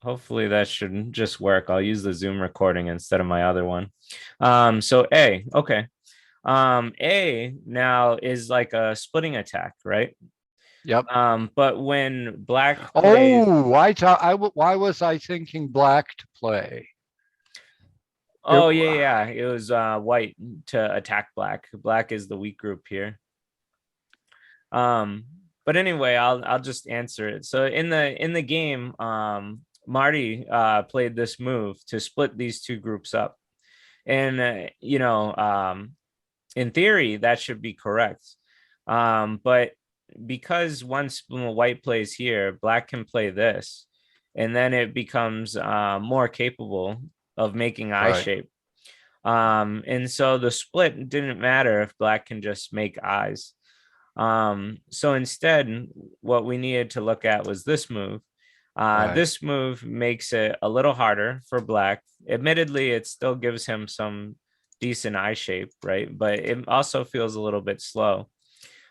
Hopefully that should just work. I'll use the Zoom recording instead of my other one. So A, okay. A now is like a splitting attack, right? Yep. But when black plays, Oh, why was I thinking black to play? It, oh yeah, it was white to attack black. Black is the weak group here. Um, but anyway, I'll just answer it. So in the game, Marty played this move to split these two groups up. And in theory, that should be correct. But because once white plays here, black can play this, and then it becomes more capable of making eye right, shape. And so the split didn't matter if black can just make eyes. So instead, what we needed to look at was this move. right. This move makes it a little harder for black. Admittedly, it still gives him some decent eye shape, right? But it also feels a little bit slow.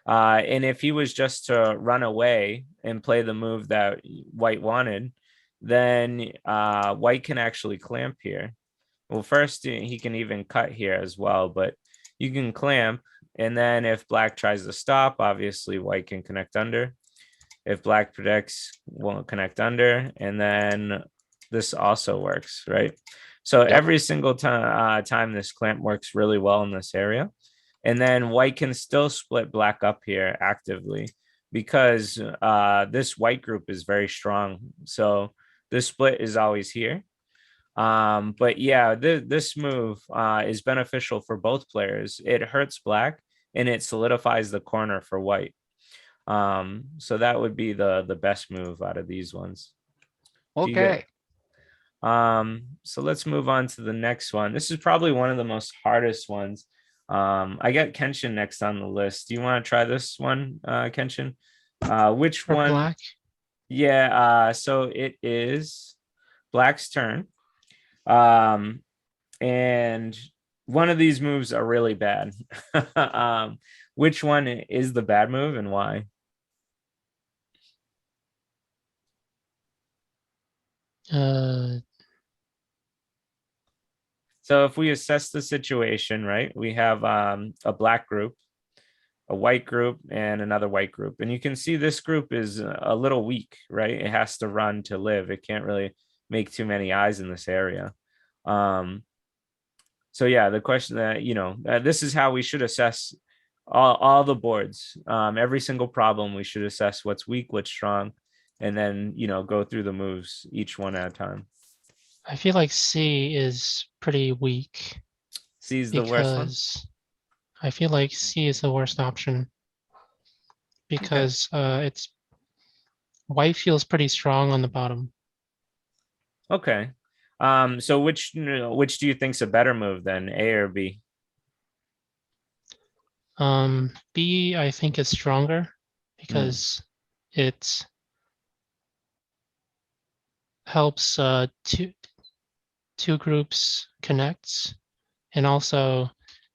And if he was just to run away and play the move that white wanted, then white can actually clamp here. Well, first he can even cut here as well, but you can clamp. And then if black tries to stop, obviously white can connect under. If black predicts, won't connect under. And then this also works, right? So Yep. every single time this clamp works really well in this area. And then white can still split black up here actively because this white group is very strong. So this split is always here. But yeah, this move is beneficial for both players. It hurts black and it solidifies the corner for white. So that would be the best move out of these ones. Do you get Okay. so let's move on to the next one. This is probably one of the most hardest ones. I got Kenshin next on the list. Do you want to try this one, Kenshin? Which For one? black. Yeah, so it is black's turn. Um, and one of these moves are really bad. Which one is the bad move and why? Uh, So if we assess the situation, right, we have a black group, a white group, and another white group. And you can see this group is a little weak, right? It has to run to live. It can't really make too many eyes in this area. Um, so yeah, the question that, this is how we should assess all the boards. Every single problem, we should assess what's weak, what's strong, and then, go through the moves each one at a time. I feel like C is pretty weak C is the worst one. because I feel like C is the worst option Okay. because it's white feels pretty strong on the bottom. Okay. So which do you think's a better move then, A or B? B I think is stronger Hmm. because it helps two groups connect, and also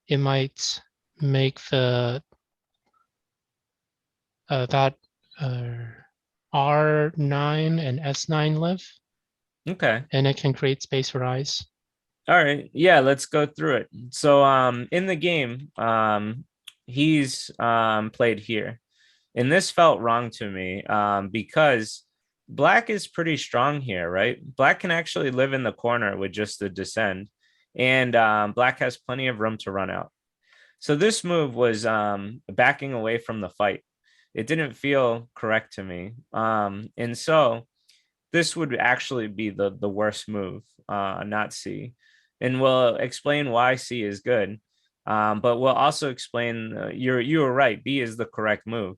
it might make the that R9 and S9 live, Okay. and it can create space for eyes. All right. Yeah, let's go through it. So in the game, he's played here. And this felt wrong to me because black is pretty strong here, right? Black can actually live in the corner with just the descend, and black has plenty of room to run out. So this move was backing away from the fight. It didn't feel correct to me. And so this would actually be the worst move, not C. And we'll explain why C is good. But we'll also explain you were right. B is the correct move.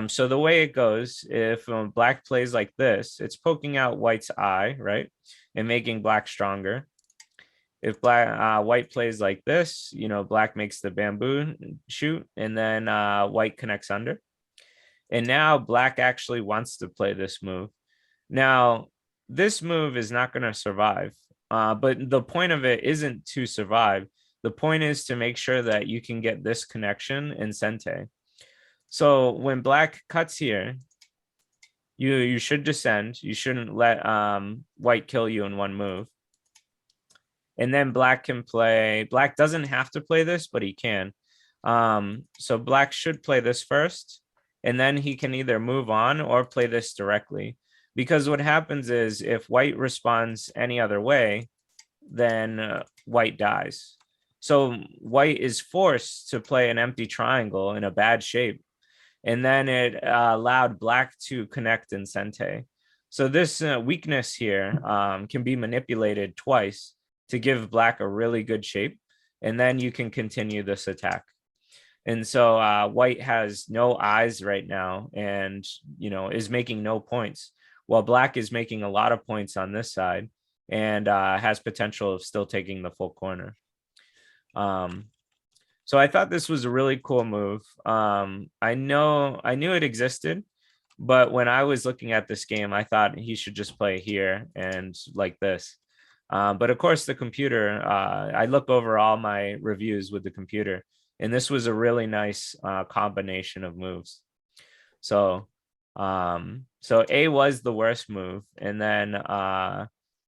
So the way it goes, if black plays like this, it's poking out white's eye, right, and making black stronger. If white plays like this, black makes the bamboo shoot, and then white connects under. And now black actually wants to play this move. Now, this move is not going to survive, but the point of it isn't to survive. The point is to make sure that you can get this connection in Sente. So when black cuts here, You should descend. You shouldn't let white kill you in one move. And then black can play. Black doesn't have to play this, but he can. So black should play this first, and then he can either move on or play this directly. Because what happens is if white responds any other way, then white dies. So white is forced to play an empty triangle in a bad shape. And then it allowed black to connect in Sente. So this weakness here can be manipulated twice to give black a really good shape. And then you can continue this attack. And so white has no eyes right now and, is making no points, while black is making a lot of points on this side and has potential of still taking the full corner. So I thought this was a really cool move. I knew it existed, but when I was looking at this game, I thought he should just play here and like this. But of course, the computer, I look over all my reviews with the computer, and this was a really nice combination of moves. So A was the worst move, and then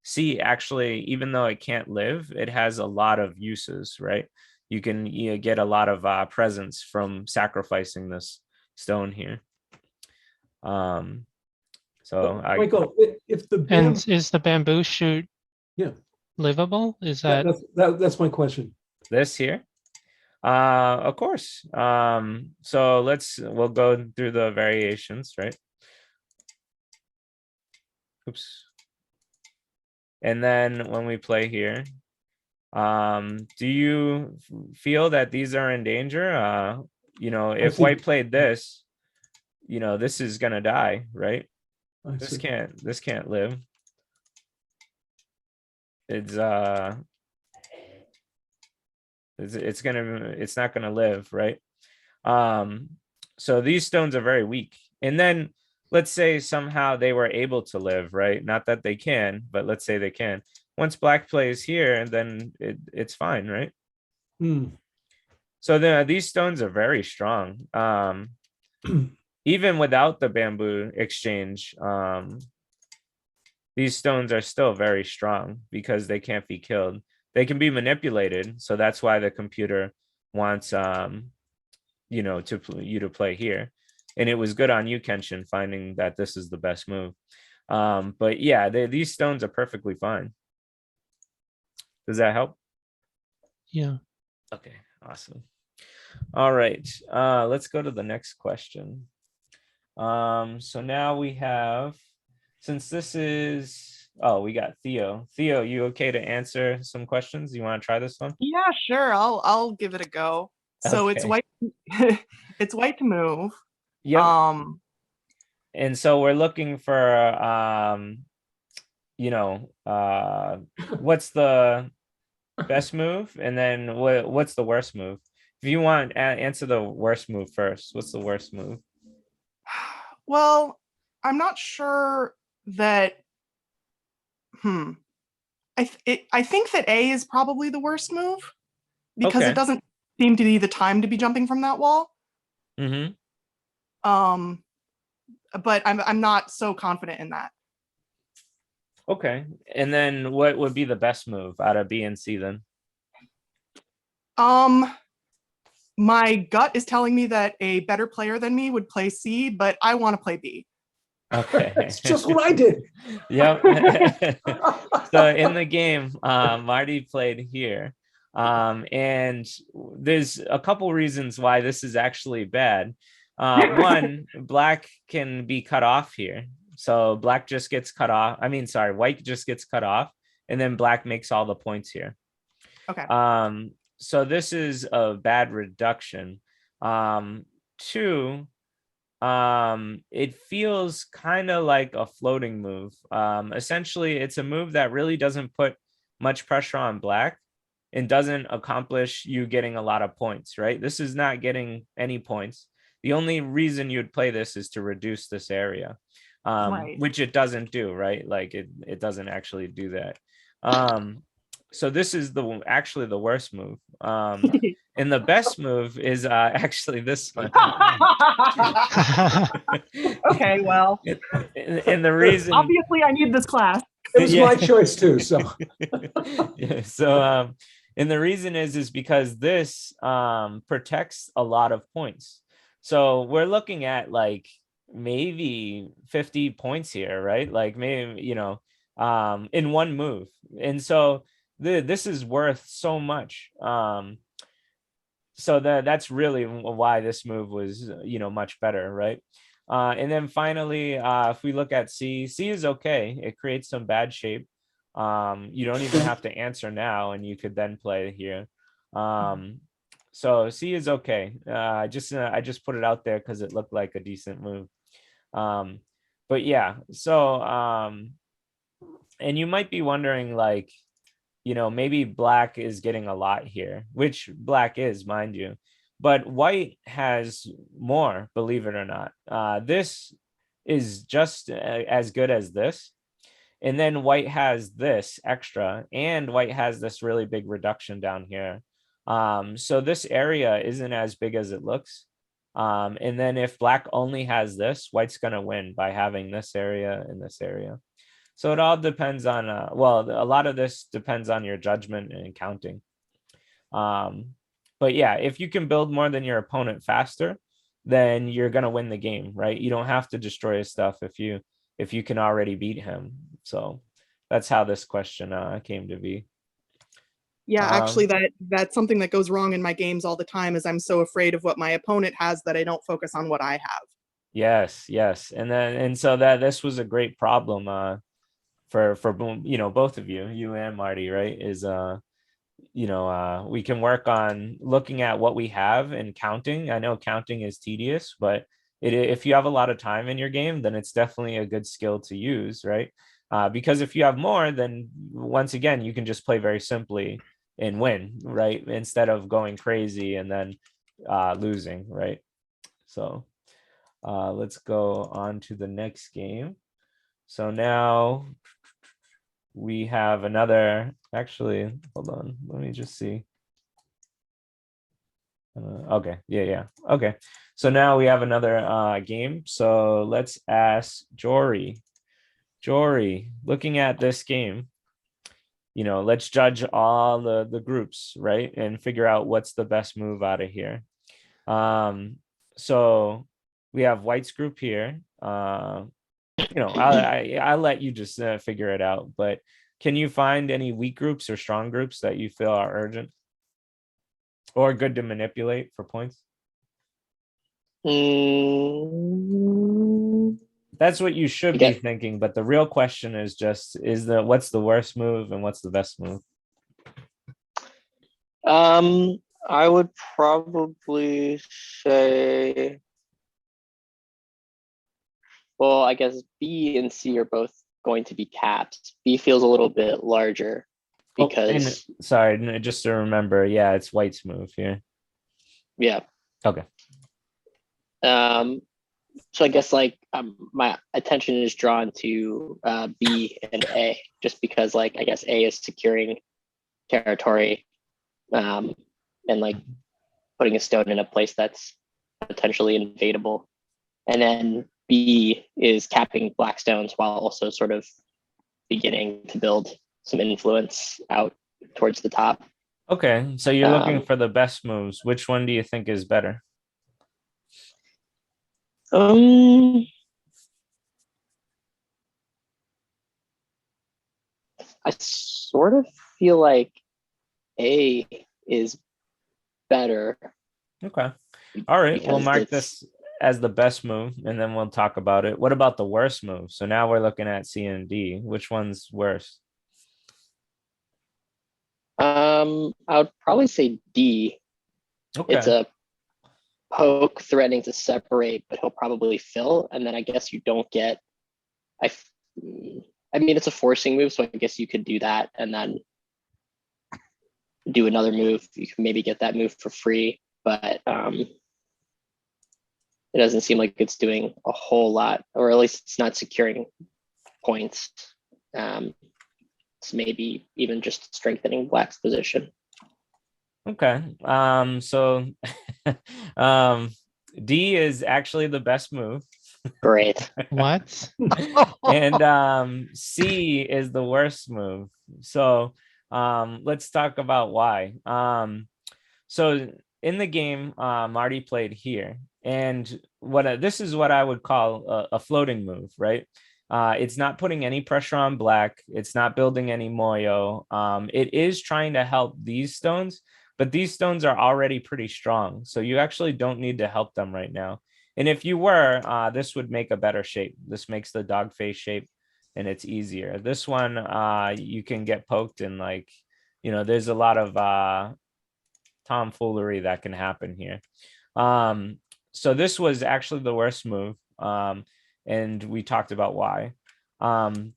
C actually, even though it can't live, it has a lot of uses, right? You can get a lot of presence from sacrificing this stone here. Michael, if the And is the bamboo shoot yeah, livable? Is that that's my question. This here, of course. So we'll go through the variations, right? Oops. And then when we play here, do you feel that these are in danger? If white played this, this is gonna die, right? This can't live. It's not gonna live, right? So these stones are very weak. And then let's say somehow they were able to live, right? Not that they can, but let's say they can. Once black plays here, and then it's fine, right? So these stones are very strong. Even without the bamboo exchange, these stones are still very strong because they can't be killed. They can be manipulated, so that's why the computer wants you to play here. And it was good on you, Kenshin, finding that this is the best move. But yeah, these stones are perfectly fine. Does that help? yeah? Okay, awesome. All right, let's go to the next question. So now we have, since this is, we got Theo. Theo, you okay to answer some questions? You want to try this one? Yeah, sure. I'll give it a go. So it's Okay. white. It's white to move. Yep. And so we're looking for what's the best move, and then what's the worst move? If you want, answer the worst move first. What's the worst move? Well, I'm not sure that. I think that A is probably the worst move because Okay. it doesn't seem to be the time to be jumping from that wall. Mm-hmm. But I'm not so confident in that. Okay. And then what would be the best move out of B and C then? My gut is telling me that a better player than me would play C, but I want to play B. Okay. That's just what I did. Yep. So in the game, Marty played here. And there's a couple reasons why this is actually bad. One, black can be cut off here. So black just gets cut off. White just gets cut off, and then black makes all the points here. Okay. So this is a bad reduction. Two, it feels kind of like a floating move. Essentially, it's a move that really doesn't put much pressure on black and doesn't accomplish you getting a lot of points, right? This is not getting any points. The only reason you'd play this is to reduce this area, Right. which it doesn't do, right? Like it doesn't actually do that. So this is actually the worst move. And the best move is actually this one. Okay, well, And the reason, obviously I need this class. It was Yeah. my choice too, so. Yeah, so and the reason is because this protects a lot of points. So we're looking at like maybe 50 points here, right? Like maybe, in one move. And so this is worth so much. So that's really why this move was, much better, right? And then finally, if we look at C is okay. It creates some bad shape. You don't even have to answer now, and you could then play here. So C is okay. I just put it out there because it looked like a decent move. But yeah, so and you might be wondering, like, maybe black is getting a lot here, which black is, mind you, but white has more, believe it or not. This is just as good as this. And then white has this extra, and white has this really big reduction down here. So this area isn't as big as it looks. And then if black only has this, white's going to win by having this area and this area. So it all depends on, well, a lot of this depends on your judgment and counting. But yeah, if you can build more than your opponent faster, then you're going to win the game, right? You don't have to destroy his stuff if you can already beat him. So that's how this question came to be. Yeah, actually that's something that goes wrong in my games all the time is I'm so afraid of what my opponent has that I don't focus on what I have. Yes. And so that this was a great problem for both of you and Marty, right? Is we can work on looking at what we have and counting. I know counting is tedious, but if you have a lot of time in your game, then it's definitely a good skill to use, right? Because if you have more, then once again, you can just play very simply and win, right? Instead of going crazy and then losing, right? So let's go on to the next game. So now we have another, actually, hold on, let me just see. Okay, yeah. Okay, so now we have another game. So let's ask Jory. Jory, looking at this game, let's judge all the groups, right? And figure out what's the best move out of here. So we have White's group here. I'll let you just figure it out, but can you find any weak groups or strong groups that you feel are urgent or good to manipulate for points? That's what you should be thinking, but the real question is just what's the worst move and what's the best move? I would probably say, well, I guess B and C are both going to be caps. B feels a little bit larger because sorry, just to remember, yeah, it's White's move here. Yeah. Okay. So I guess like my attention is drawn to B and A, just because like I guess A is securing territory, and like putting a stone in a place that's potentially invadable, and then B is capping black stones while also sort of beginning to build some influence out towards the top. Okay, so you're looking for the best moves. Which one do you think is better? I sort of feel like A is better. Okay. All right. We'll mark this as the best move and then we'll talk about it. What about the worst move? So now we're looking at C and D. Which one's worse? I would probably say D. Okay. It's a poke threatening to separate, but he'll probably fill. And then I guess you don't get, I mean, it's a forcing move, so I guess you could do that and then do another move. You can maybe get that move for free, but it doesn't seem like it's doing a whole lot, or at least it's not securing points. So it's maybe even just strengthening Black's position. Okay. So D is actually the best move. Great. What? And C is the worst move. So let's talk about why. So in the game, Marty played here, and this is what I would call a floating move, right? It's not putting any pressure on Black. It's not building any moyo. It is trying to help these stones, but these stones are already pretty strong, so you actually don't need to help them right now. And if you were, this would make a better shape. This makes the dog face shape, and it's easier. This one, you can get poked, and like, there's a lot of tomfoolery that can happen here. So this was actually the worst move, and we talked about why.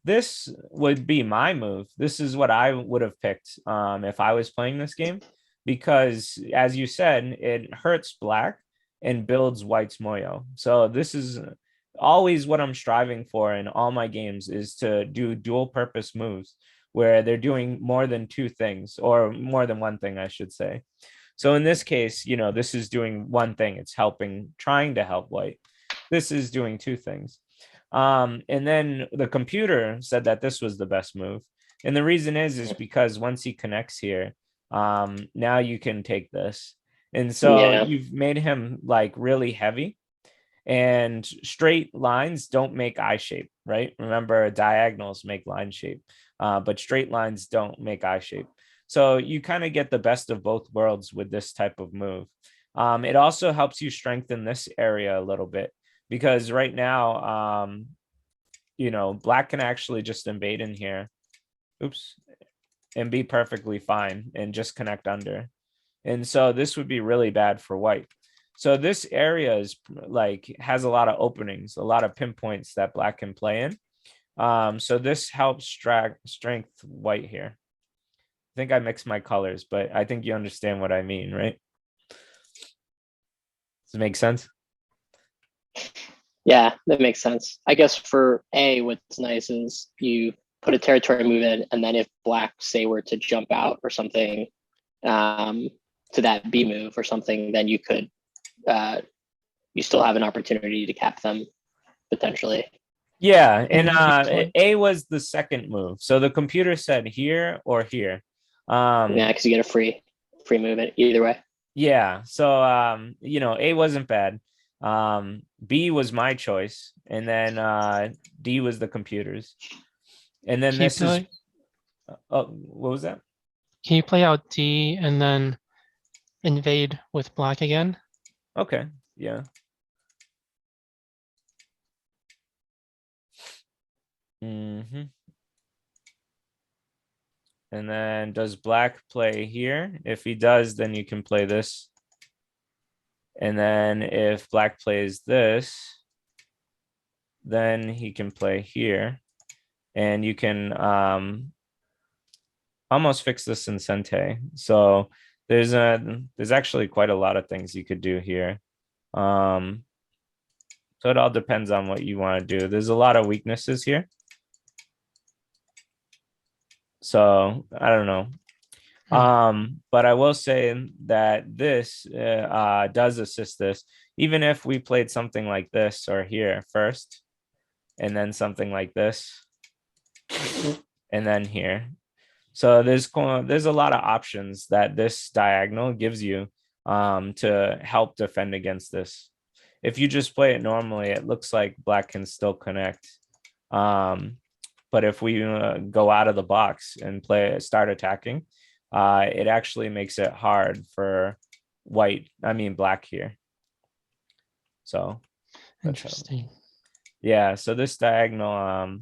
This would be my move. This is what I would have picked if I was playing this game, because as you said, it hurts Black and builds White's moyo. So this is always what I'm striving for in all my games, is to do dual purpose moves where they're doing more than two things, or more than one thing, I should say. So in this case, this is doing one thing. It's trying to help White. This is doing two things. And then the computer said that this was the best move. And the reason is because once he connects here, now you can take this. And so you've made him like really heavy, and straight lines don't make eye shape, right? Remember, diagonals make line shape, but straight lines don't make eye shape. So you kind of get the best of both worlds with this type of move. It also helps you strengthen this area a little bit, because right now, Black can actually just invade in here. Oops. And be perfectly fine and just connect under. And so this would be really bad for White. So this area is like, has a lot of openings, a lot of pinpoints that Black can play in. So this helps strength White here. I think I mixed my colors, but I think you understand what I mean, right? Does it make sense? Yeah, that makes sense. I guess for A, what's nice is you put a territory move in, and then if Black, say, were to jump out or something to that B move or something, then you could, you still have an opportunity to cap them potentially. Yeah, and A was the second move. So the computer said here or here. Yeah, because you get a free move either way. Yeah, so A wasn't bad. B was my choice, and then D was the computer's. And then this is what was that? Can you play out D and then invade with Black again? Okay, yeah. And then does Black play here? If he does, then you can play this. And then if Black plays this, then he can play here. And you can almost fix this in Sente. So there's actually quite a lot of things you could do here. So it all depends on what you want to do. There's a lot of weaknesses here. So I don't know. But I will say that this does assist this, even if we played something like this or here first, and then something like this, and then here. So there's a lot of options that this diagonal gives you to help defend against this. If you just play it normally, it looks like Black can still connect. But if we go out of the box and start attacking, it actually makes it hard for Black here. So Interesting. yeah, so this diagonal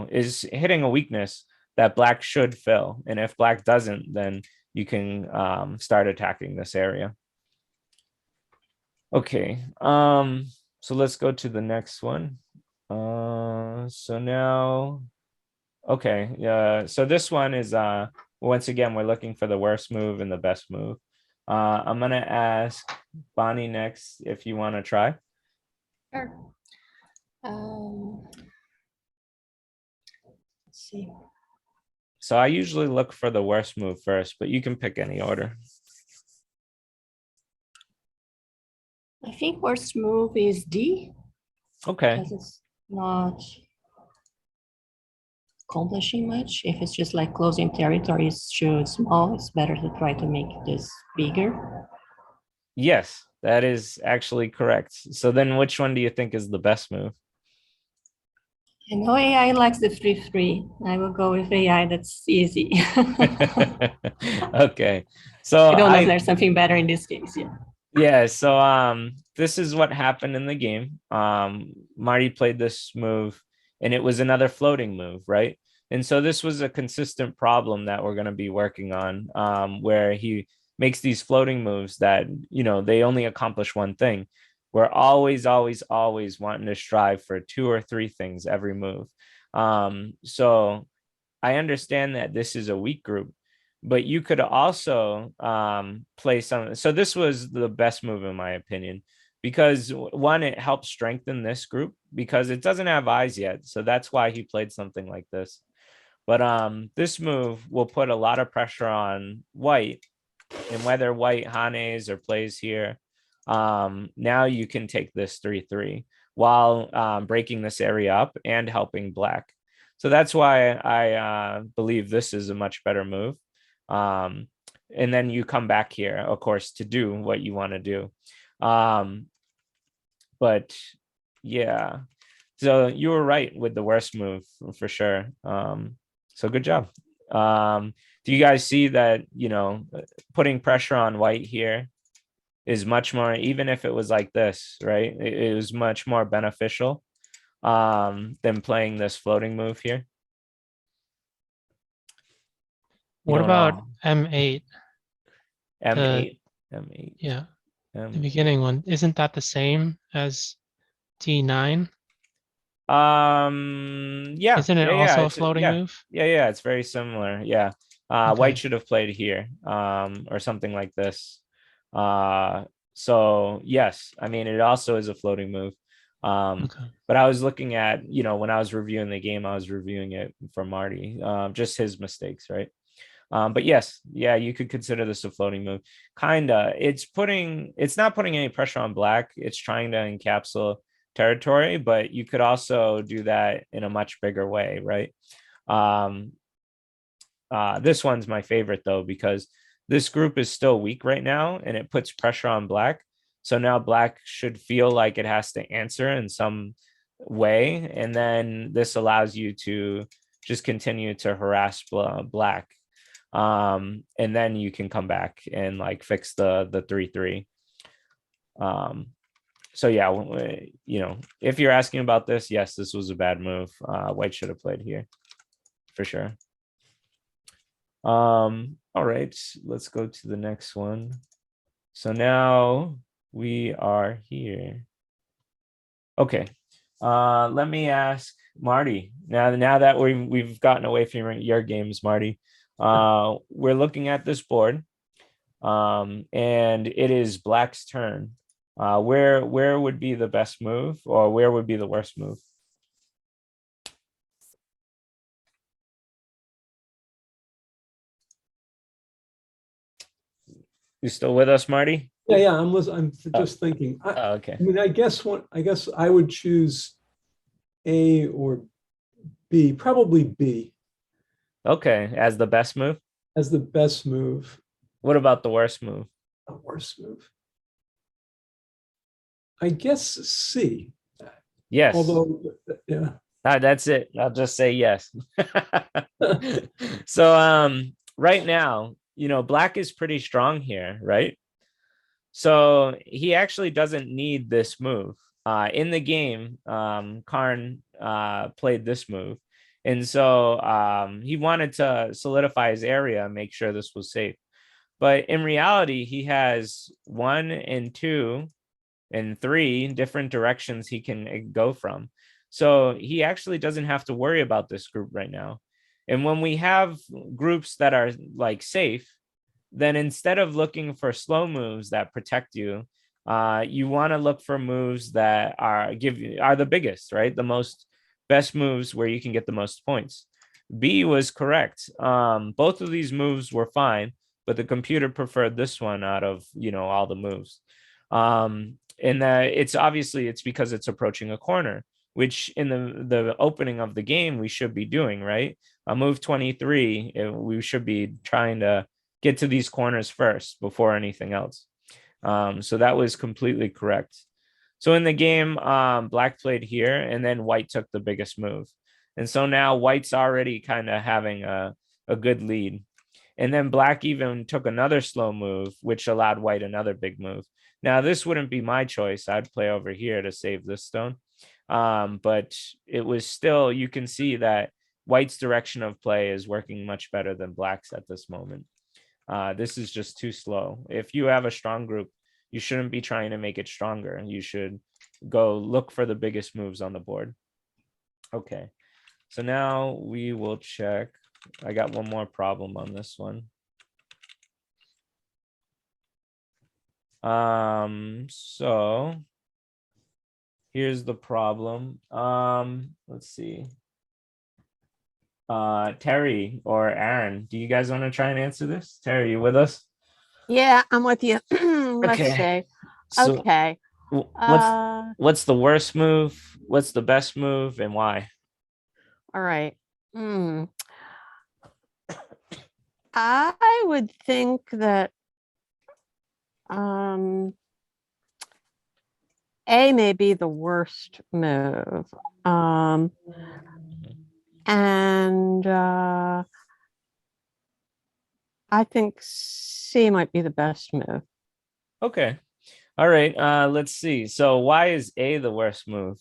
is hitting a weakness that Black should fill, and if Black doesn't, then you can start attacking this area. Okay, so let's go to the next one. So now, okay, yeah, so this one is once again, we're looking for the worst move and the best move. I'm gonna ask Bonnie next if you want to try. Sure. Let's see. So I usually look for the worst move first, but you can pick any order. I think worst move is D Okay. because it's not accomplishing much. If it's just like closing territories too small, it's better to try to make this bigger. Yes, that is actually correct. So then which one do you think is the best move? I know AI likes the 3-3. I will go with AI. That's easy. Okay. So I don't know if there's something better in this case. Yeah. yeah, so this is what happened in the game. Marty played this move and it was another floating move, right? And so this was a consistent problem that we're going to be working on, where he makes these floating moves that, you know, they only accomplish one thing. We're always, always, always wanting to strive for 2 or 3 things every move. So I understand that this is a weak group, but you could also play some. So this was the best move in my opinion, because one, it helps strengthen this group because it doesn't have eyes yet. So that's why he played something like this. But this move will put a lot of pressure on white, and whether white hanes or plays here, now you can take this 3-3 while breaking this area up and helping black. So that's why I believe this is a much better move. And then you come back here, of course, to do what you want to do. But yeah, so you were right with the worst move for sure. So good job. Do you guys see that, you know, putting pressure on white here is much more, even if it was like this, right? It was much more beneficial than playing this floating move here. You What don't about know. M8? M8, M8, Yeah, the M8. beginning one. Isn't that the same as T9? Yeah, Isn't it yeah, yeah. also a It's floating yeah, move? yeah, yeah. It's very similar. Yeah. Okay. White should have played here, or something like this. So yes, I mean it also is a floating move. Okay. But I was looking at, you know, when I was reviewing the game, I was reviewing it for Marty, just his mistakes, right? But yes, yeah, you could consider this a floating move. Kinda. It's not putting any pressure on black. It's trying to encapsulate territory, but you could also do that in a much bigger way, right? This one's my favorite though, because this group is still weak right now and it puts pressure on black. So now black should feel like it has to answer in some way. And then this allows you to just continue to harass black. And then you can come back and like fix the 3-3. So yeah, you know, if you're asking about this, yes, this was a bad move. White should have played here for sure. All right, let's go to the next one. So now we are here. Okay. Let me ask Marty. Now that we've gotten away from your games, Marty. We're looking at this board. And it is black's turn. Where would be the best move, or where would be the worst move? You still with us, Marty? Yeah, yeah, I'm just thinking. Oh, okay. I mean, I guess I would choose A or B, probably B Okay, as the best move. as the best move. What about the worst move? The worst move. I guess C. Yes. Although, yeah. That's it. I'll just say yes. So right now, you know, black is pretty strong here, right? So he actually doesn't need this move. In the game, Karn played this move. And so he wanted to solidify his area and make sure this was safe. But in reality, he has 1 and 2 and 3 different directions he can go from. So he actually doesn't have to worry about this group right now. And when we have groups that are like safe, then instead of looking for slow moves that protect you, you want to look for moves that are the biggest, right? The most best moves where you can get the most points. B was correct. Both of these moves were fine, but the computer preferred this one out of, all the moves. And it's obviously it's because it's approaching a corner, which in the opening of the game we should be doing, right? A move 23, we should be trying to get to these corners first before anything else. So that was completely correct. So in the game, black played here, and then white took the biggest move. And so now white's already kind of having a good lead. And then black even took another slow move, which allowed white another big move. Now, this wouldn't be my choice. I'd play over here to save this stone. But it was still, you can see that white's direction of play is working much better than black's at this moment. This is just too slow. If you have a strong group, you shouldn't be trying to make it stronger. You should go look for the biggest moves on the board. Okay, so now we will check. I got one more problem on this one. So here's the problem. Let's see. Terry or Aaron, do you guys want to try and answer this? Terry, you with us? Yeah, I'm with you. Let's Okay. see. So Okay. what's the worst move? What's the best move, and why? All right. I would think that A may be the worst move. And I think C might be the best move. Okay. All right. Let's see. So why is A the worst move?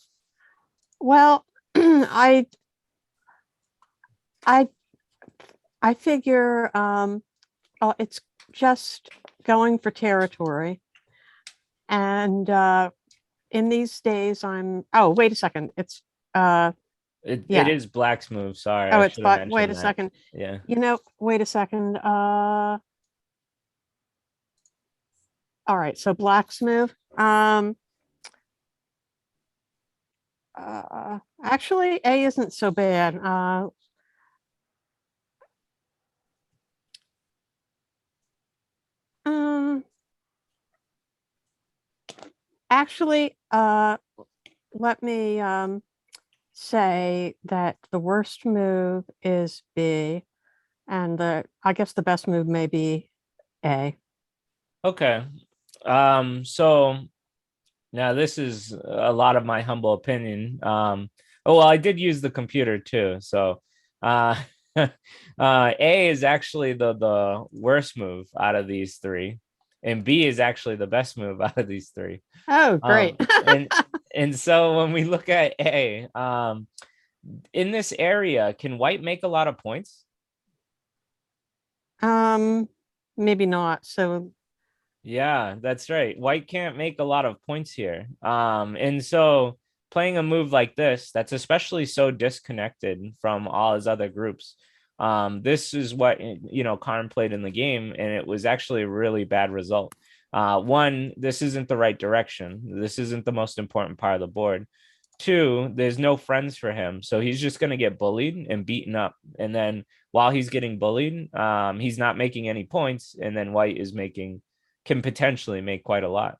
Well, I figure it's just going for territory. And in these days oh, wait a second. It's It yeah. is black's move. Sorry. Oh, I it's should have but wait a mentioned that. second. Yeah. Wait a second. All right, so black's move. Actually, A isn't so bad. Actually, let me say that the worst move is B, and I guess the best move may be A. Okay. So now this is a lot of my humble opinion. Oh well, I did use the computer too. So A is actually the worst move out of these three, and B is actually the best move out of these three. Oh, great. And so when we look at A, in this area, can white make a lot of points? Maybe not. So yeah, that's right. White can't make a lot of points here. And so playing a move like this, that's especially so disconnected from all his other groups. This is what Karn played in the game, and it was actually a really bad result. One, this isn't the right direction. This isn't the most important part of the board. Two, there's no friends for him, so he's just going to get bullied and beaten up. And then while he's getting bullied, he's not making any points, and then white can potentially make quite a lot.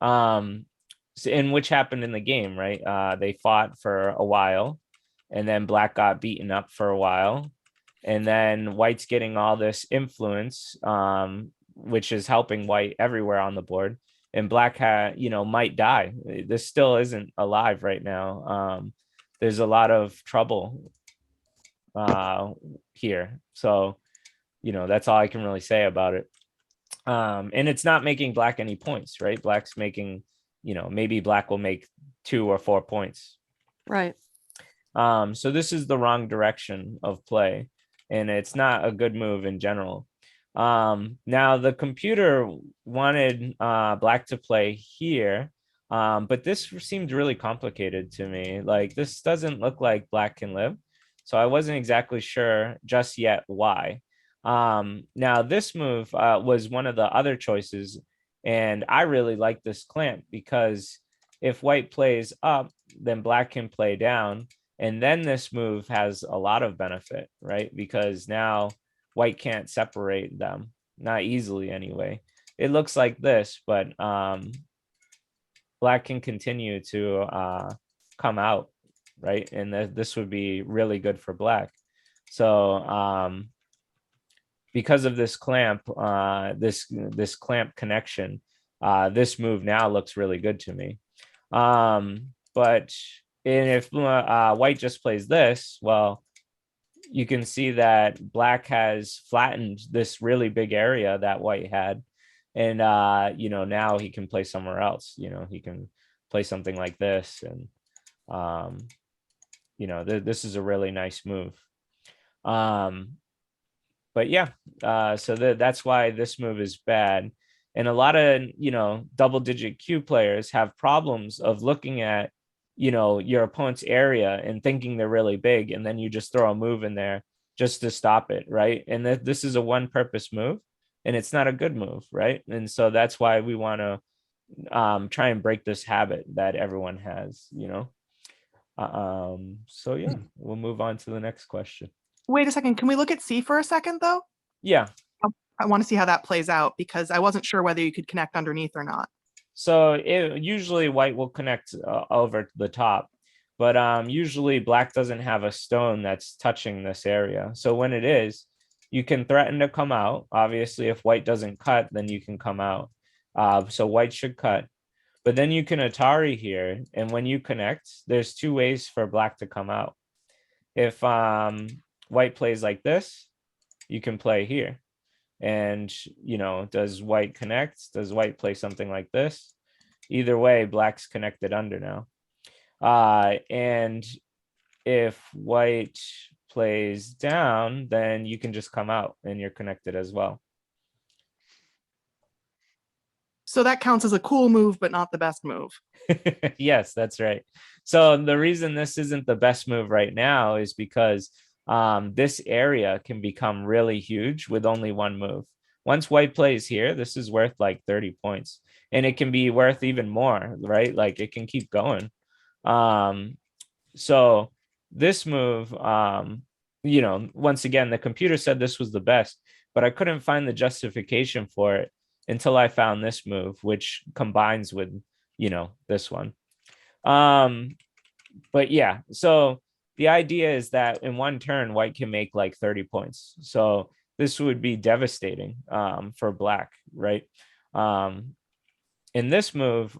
So, in which happened in the game, right? They fought for a while, and then black got beaten up for a while, and then white's getting all this influence, which is helping white everywhere on the board. And black might die. This still isn't alive right now. There's a lot of trouble here. So, that's all I can really say about it. And it's not making black any points, right? Black's making, maybe black will make 2 or 4 points. right. So this is the wrong direction of play, and it's not a good move in general. Now the computer wanted black to play here, but this seemed really complicated to me. Like, this doesn't look like black can live, so I wasn't exactly sure just yet why. Now this move was one of the other choices, and I really like this clamp because if white plays up, then black can play down, And then this move has a lot of benefit, right? Because now white can't separate them, not easily anyway. It looks like this, but black can continue to come out, right? And this would be really good for black. So because of this clamp, this clamp connection, this move now looks really good to me. But if white just plays this, well, you can see that black has flattened this really big area that white had. And, you know, now he can play somewhere else. You know, he can play something like this. And, you know, this is a really nice move. But yeah, so that's why this move is bad. And a lot of, you know, double digit Q players have problems of looking at, you know, your opponent's area and thinking they're really big. And then you just throw a move in there just to stop it, right? And this is a one purpose move and it's not a good move, right? And so that's why we want to try and break this habit that everyone has, you know? So yeah, we'll move on to the next question. Wait a second. Can we look at C for a second, though? Yeah. I want to see how that plays out because I wasn't sure whether you could connect underneath or not. So usually white will connect over the top, but usually black doesn't have a stone that's touching this area. So when it is, you can threaten to come out. Obviously, if white doesn't cut, then you can come out. So white should cut. But then you can Atari here. And when you connect, there's two ways for black to come out. If white plays like this, you can play here. And, you know, does white connect? Does white play something like this? Either way, black's connected under now. And if white plays down, then you can just come out and you're connected as well. So that counts as a cool move, but not the best move. Yes, that's right. So the reason this isn't the best move right now is because this area can become really huge with only one move. Once white plays here, this is worth like 30 points and it can be worth even more, right? Like it can keep going. So this move, you know, once again, the computer said this was the best, but I couldn't find the justification for it until I found this move, which combines with, you know, this one. But yeah, so the idea is that in one turn, white can make like 30 points. So this would be devastating for black, right? In this move,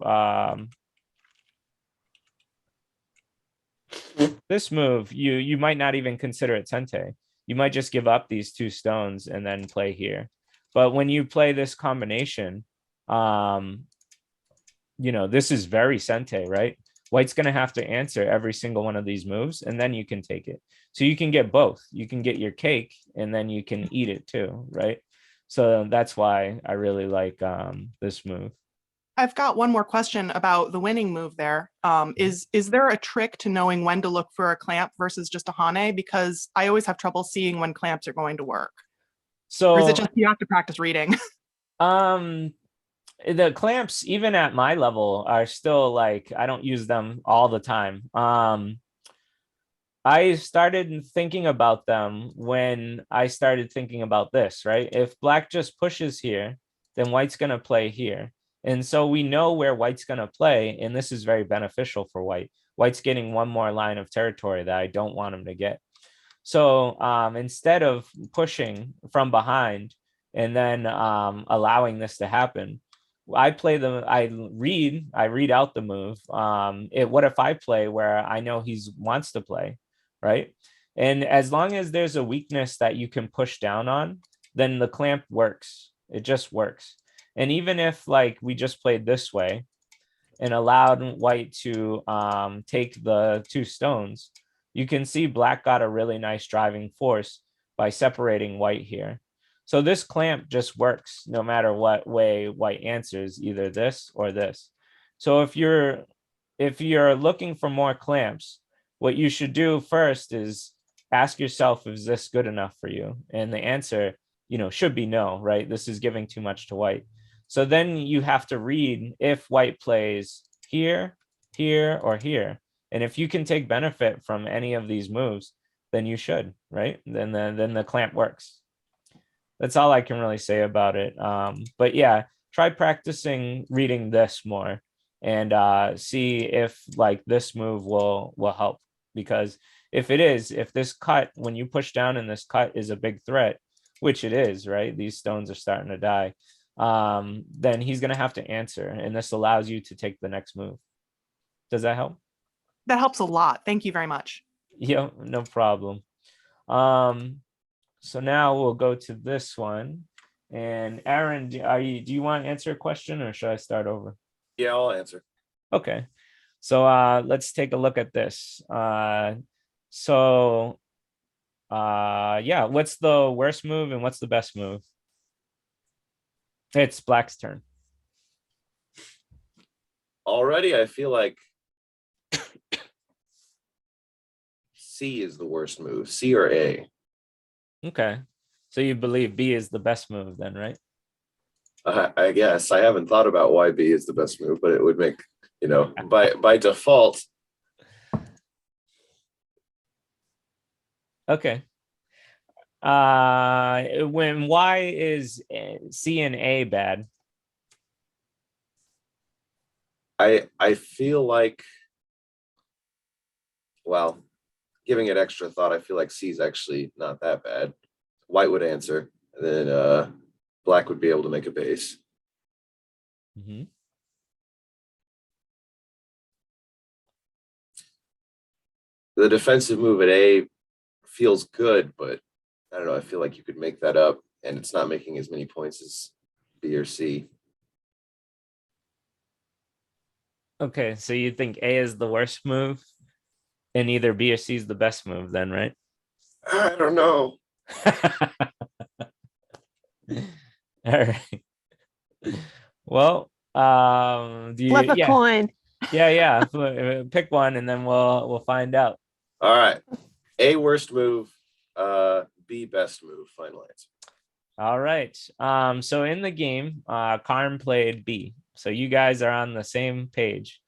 you might not even consider it Sente. You might just give up these two stones and then play here. But when you play this combination, you know, this is very Sente, right? White's going to have to answer every single one of these moves, and then you can take it. So you can get both. You can get your cake, and then you can eat it too, right? So that's why I really like this move. I've got one more question about the winning move there. Is there a trick to knowing when to look for a clamp versus just a hane? Because I always have trouble seeing when clamps are going to work. So or is it just you have to practice reading? The clamps, even at my level, are still like, I don't use them all the time. I started thinking about them when I started thinking about this, right? If black just pushes here, then white's going to play here. And so we know where white's going to play, and this is very beneficial for white. White's getting one more line of territory that I don't want him to get. So instead of pushing from behind and then allowing this to happen, I read out the move. What if I play where I know he wants to play, right? And as long as there's a weakness that you can push down on, then the clamp works. It just works. And even if like we just played this way and allowed white to take the two stones, you can see black got a really nice driving force by separating white here. So this clamp just works no matter what way white answers, either this or this. So if you're looking for more clamps, what you should do first is ask yourself, is this good enough for you? And the answer, you know, should be no, right? This is giving too much to white. So then you have to read if white plays here, here, or here. And if you can take benefit from any of these moves, then you should, right? Then the clamp works. That's all I can really say about it. But yeah, try practicing reading this more and see if like this move will help. Because if it is, if this cut, when you push down in this cut is a big threat, which it is, right? These stones are starting to die. Then he's gonna have to answer, and this allows you to take the next move. Does that help? That helps a lot. Thank you very much. Yeah, no problem. So now we'll go to this one. And Aaron, do you want to answer a question or should I start over? Yeah, I'll answer. Okay. So let's take a look at this. Yeah, what's the worst move and what's the best move? It's Black's turn. Already, I feel like C is the worst move. C or A. Okay. So you believe B is the best move then, right? I guess I haven't thought about why B is the best move, but it would make, by default. Okay. When Y is C and A bad? I feel like, well, giving it extra thought, I feel like C is actually not that bad. White would answer, and then Black would be able to make a base. Mhm. The defensive move at A feels good, but I don't know. I feel like you could make that up, and it's not making as many points as B or C. Okay, so you think A is the worst move and either B or C is the best move then, right? I don't know. All right. Well, Flip a coin. Yeah. Pick one and then we'll find out. All right. A worst move, B best move. Final answer. All right. So in the game, Karn played B. So you guys are on the same page.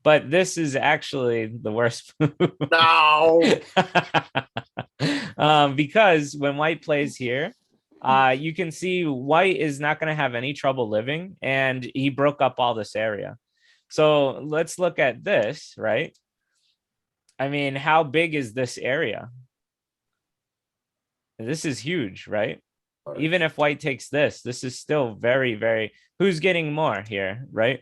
But this is actually the worst move. No. Because when White plays here, you can see White is not going to have any trouble living, and he broke up all this area. So let's look at this, right? I mean, how big is this area? This is huge, right? Even if White takes this is still very, very, who's getting more here, right?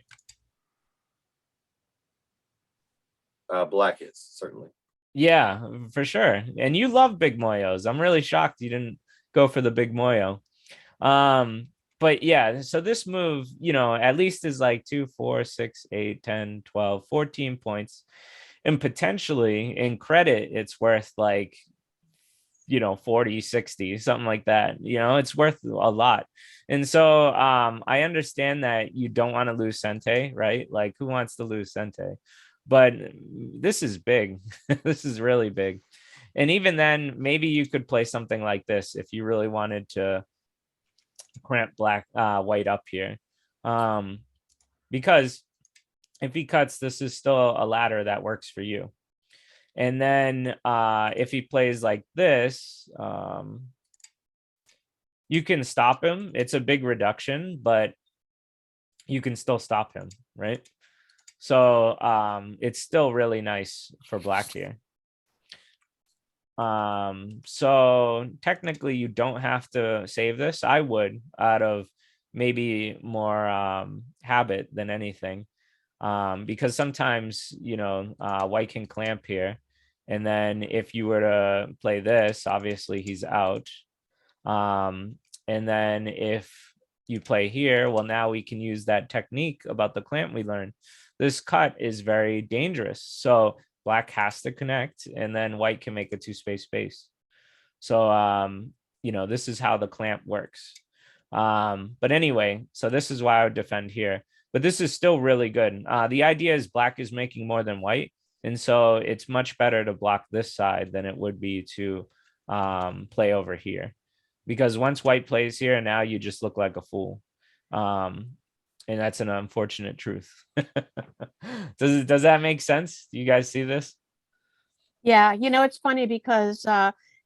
Black is certainly. Yeah, for sure. And you love big moyos. I'm really shocked you didn't go for the big moyo. But yeah, so this move, at least is like 2, 4, 6, 8, 10, 12, 14 points. And potentially in credit, it's worth like, 40, 60, something like that. It's worth a lot. And so I understand that you don't want to lose Sente, right? Like who wants to lose Sente? But this is big. This is really big. And even then, maybe you could play something like this if you really wanted to cramp White up here. Because if he cuts, this is still a ladder that works for you. And then if he plays like this, you can stop him. It's a big reduction, but you can still stop him, right? So it's still really nice for Black here. So technically you don't have to save this. I would, out of maybe more habit than anything. Because sometimes, White can clamp here. And then if you were to play this, obviously he's out. And then if you play here, well, now we can use that technique about the clamp we learned. This cut is very dangerous. So Black has to connect and then White can make a 2-space base. So, this is how the clamp works. But anyway, so this is why I would defend here. But this is still really good. The idea is Black is making more than White. And so it's much better to block this side than it would be to play over here. Because once White plays here, now you just look like a fool. And that's an unfortunate truth. Does that make sense? Do you guys see this? Yeah, it's funny because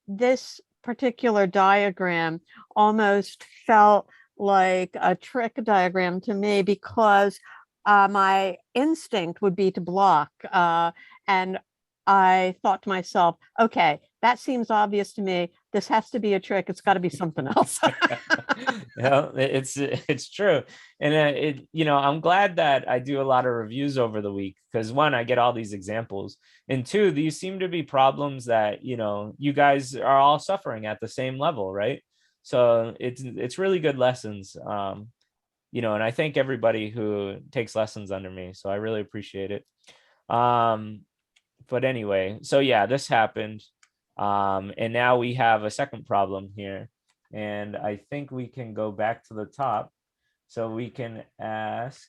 this particular diagram almost felt like a trick diagram to me because my instinct would be to block. And I thought to myself, okay, that seems obvious to me. This has to be a trick. It's got to be something else. Yeah, it's true. And I'm glad that I do a lot of reviews over the week because one, I get all these examples, and two, these seem to be problems that you guys are all suffering at the same level, right? So it's really good lessons. And I thank everybody who takes lessons under me. So I really appreciate it. But anyway, so yeah, this happened. And now we have a second problem here. And I think we can go back to the top. So we can ask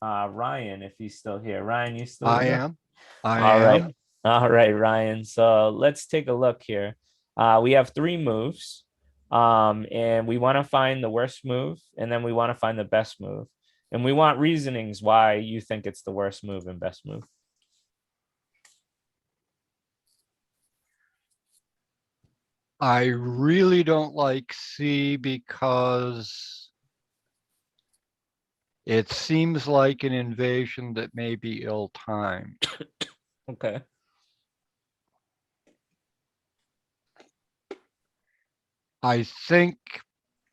Ryan if he's still here. Ryan, you still I here? am. I All right. am. All right, Ryan. So let's take a look here. We have 3 moves. And we want to find the worst move, and then we want to find the best move. And we want reasonings why you think it's the worst move and best move. I really don't like C because it seems like an invasion that may be ill-timed. Okay. I think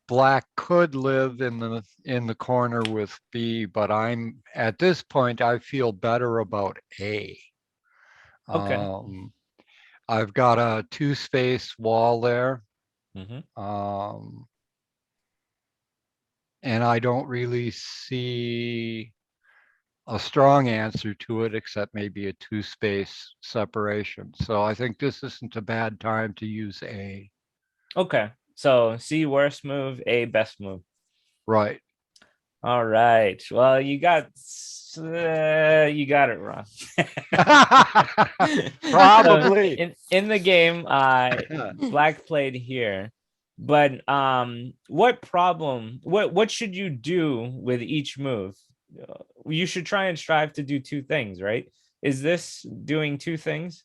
black could live in the corner with B, but I'm at this point I feel better about A. Okay. I've got a 2-space wall there. Mhm. And I don't really see a strong answer to it, except maybe a 2-space separation. So I think this isn't a bad time to use A. Okay. So C worst move, A best move. Right. All right. Well, you got it wrong. Probably. So in the game, black played here. But what should you do with each move? You should try and strive to do 2 things, right? Is this doing 2 things?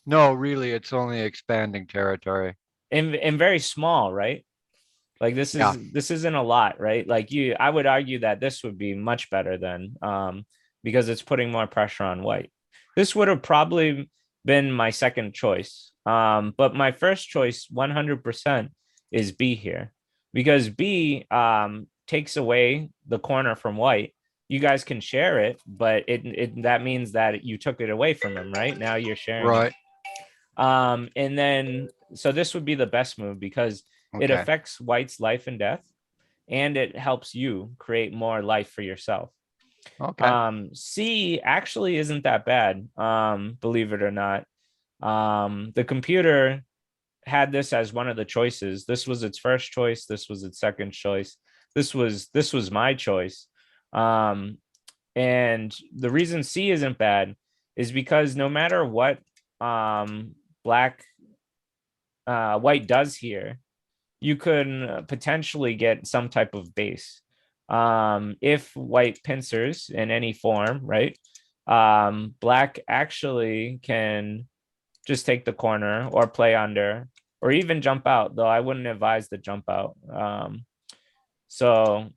No, really, it's only expanding territory. And very small, right? Like this isn't a lot, right? Like I would argue that this would be much better than because it's putting more pressure on white. This would have probably been my second choice. But my first choice 100% is B here, because B takes away the corner from white. You guys can share it, but that means that you took it away from him, right? Now you're sharing Right. it. And then so this would be the best move because it Okay. affects white's life and death, and it helps you create more life for yourself. Okay. C actually isn't that bad, believe it or not. The computer had this as one of the choices. This was its first choice. This was its second choice. This was my choice. And the reason C isn't bad is because no matter what white does here, you could potentially get some type of base. If white pincers in any form, right? Black actually can just take the corner or play under or even jump out, though I wouldn't advise the jump out. So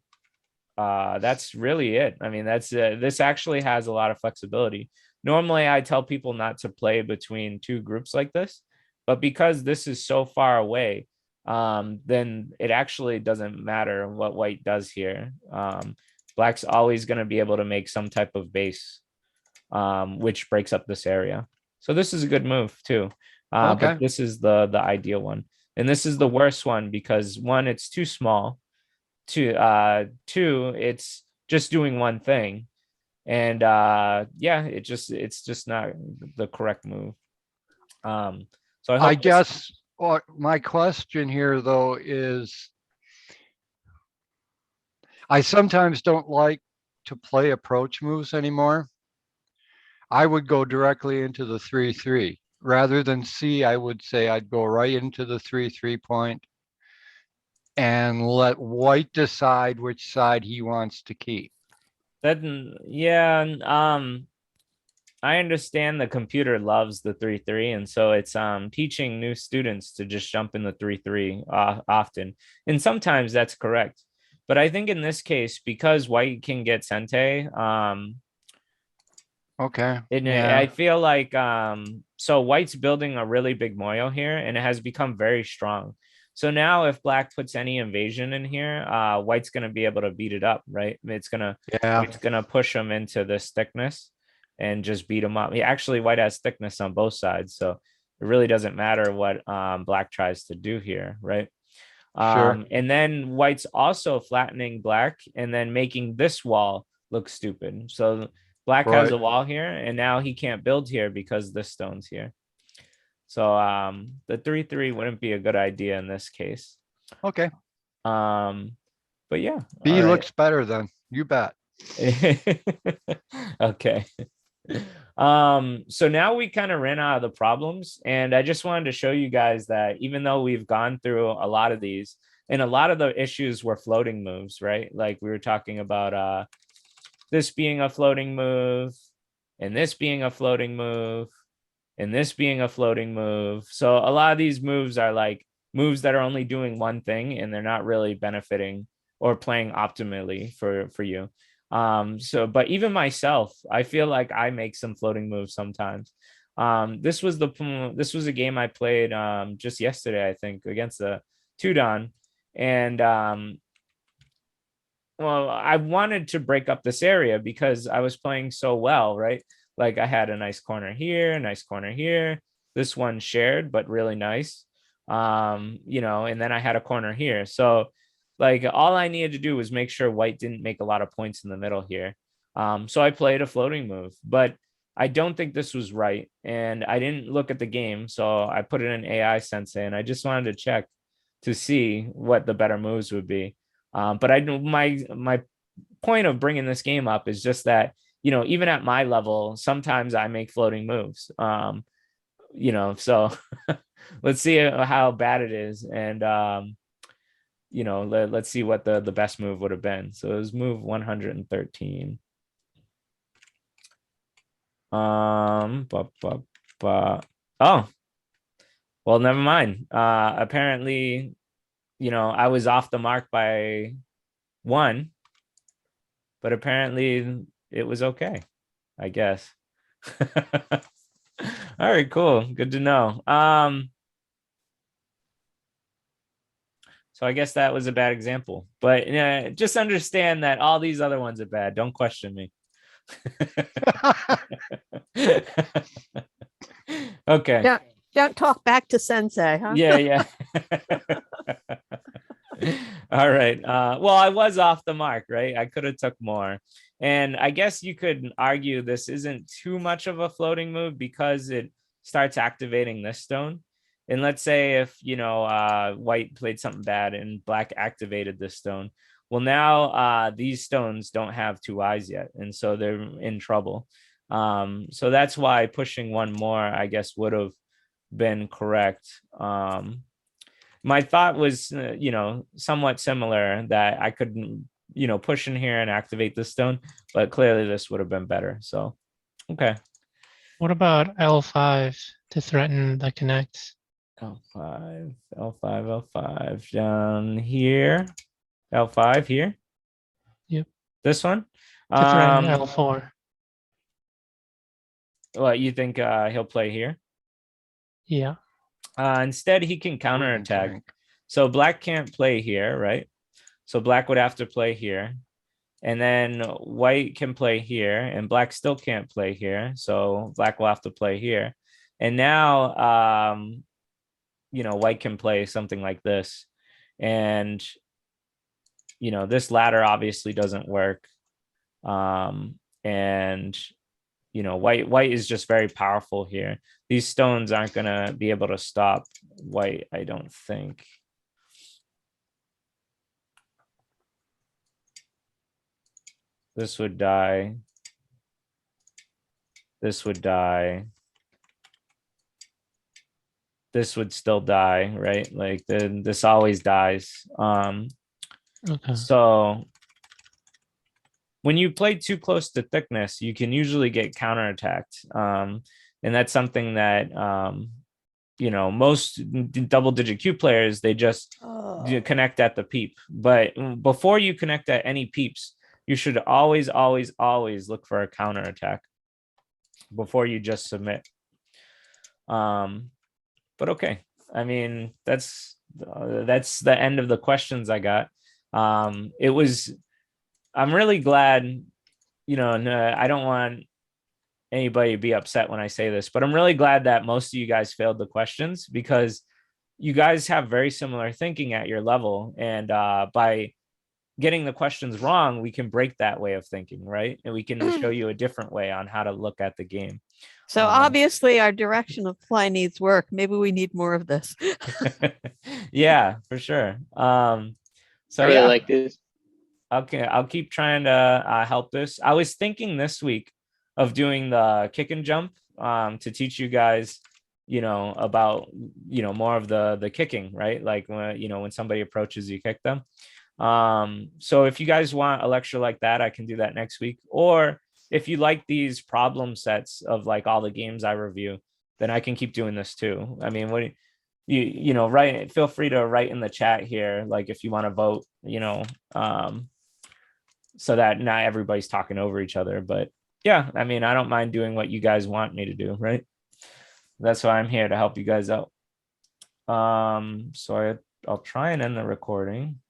that's really it. I mean, this actually has a lot of flexibility. Normally, I tell people not to play between 2 groups like this, but because this is so far away, then it actually doesn't matter what white does here. Black's always going to be able to make some type of base, which breaks up this area. So this is a good move too. Okay. But this is the ideal one. And this is the worst one because 1, it's too small. 2, it's just doing one thing. And it's just not the correct move. So I guess what my question here though is I sometimes don't like to play approach moves anymore. I would go directly into the 3-3 rather than C. I would say I'd go right into the 3-3 point and let white decide which side he wants to keep. Yeah, I understand the computer loves the 3-3, and so it's teaching new students to just jump in the 3-3 often. And sometimes that's correct. But I think in this case, because white can get Sente, Okay, I yeah, feel like so white's building a really big moyo here, and it has become very strong. So now if black puts any invasion in here, white's gonna be able to beat it up, right? yeah, White's gonna push him into this thickness and just beat him up. Actually, white has thickness on both sides, so it really doesn't matter what black tries to do here, right? sure, And then white's also flattening black and then making this wall look stupid. So black has right, a wall here, and now he can't build here because this stone's here. So the 3-3 wouldn't be a good idea in this case. okay. But yeah, all B right. looks better then, you bet. Okay. So now we kind of ran out of the problems, and I just wanted to show you guys that even though we've gone through a lot of these, and a lot of the issues were floating moves, right? Like we were talking about this being a floating move, and this being a floating move, and this being a floating move. So a lot of these moves are like moves that are only doing one thing, and they're not really benefiting or playing optimally for you. So but even myself, I feel like I make some floating moves sometimes. This was a game I played just yesterday, I think, against the Tudon. And well, I wanted to break up this area because I was playing so well, right? Like I had a nice corner here, a nice corner here. This one shared, but really nice. And then I had a corner here. So like all I needed to do was make sure white didn't make a lot of points in the middle here. So I played a floating move, but I don't think this was right. And I didn't look at the game. So I put it in AI Sensei, and I just wanted to check to see what the better moves would be. But I know my point of bringing this game up is just that, even at my level, sometimes I make floating moves. So let's see how bad it is, and let's see what the best move would have been. So it was move 113. Oh, well, never mind. Apparently, I was off the mark by 1, but apparently it was okay, I guess. All right, cool. Good to know. So I guess that was a bad example, but just understand that all these other ones are bad. Don't question me. Okay. Don't talk back to Sensei, huh? Yeah. All right. Well, I was off the mark, right? I could have took more. And I guess you could argue this isn't too much of a floating move because it starts activating this stone. And let's say if, white played something bad and black activated this stone. Well, now these stones don't have 2 eyes yet. And so they're in trouble. So that's why pushing one more, I guess, would have been correct. My thought was, somewhat similar, that I could, push in here and activate this stone, but clearly this would have been better. So, okay. What about L5 to threaten the connects? L5, L5 down here. L5 here. Yep. This one. To threaten L4. What you think he'll play here? Yeah. Instead, he can counterattack. think. So black can't play here, right? So black would have to play here. And then white can play here, and black still can't play here. So black will have to play here. And now, white can play something like this. And, this ladder obviously doesn't work. And, white is just very powerful here. These stones aren't going to be able to stop white, I don't think. This would die. This would die. this would still die, right? Like this always dies. Okay. So when you play too close to thickness, you can usually get counterattacked. And that's something that most double digit Q players, they just connect at the peep. But before you connect at any peeps, you should always, always, always look for a counterattack before you just submit. But okay, I mean, that's the end of the questions I got. I'm really glad, no, I don't want anybody to be upset when I say this, but I'm really glad that most of you guys failed the questions, because you guys have very similar thinking at your level. And by getting the questions wrong, we can break that way of thinking, right? And we can show you a different way on how to look at the game. So obviously our direction of play needs work. Maybe we need more of this. Yeah, for sure. So I really yeah, like this. okay, I'll keep trying to help this. I was thinking this week of doing the kick and jump to teach you guys, about, more of the kicking, right? Like when somebody approaches, you kick them. So if you guys want a lecture like that, I can do that next week. Or if you like these problem sets of like all the games I review, then I can keep doing this too. I mean, what write, feel free to write in the chat here, like if you want to vote, so that not everybody's talking over each other. But yeah, I mean, I don't mind doing what you guys want me to do, right? That's why I'm here, to help you guys out. So I'll try and end the recording.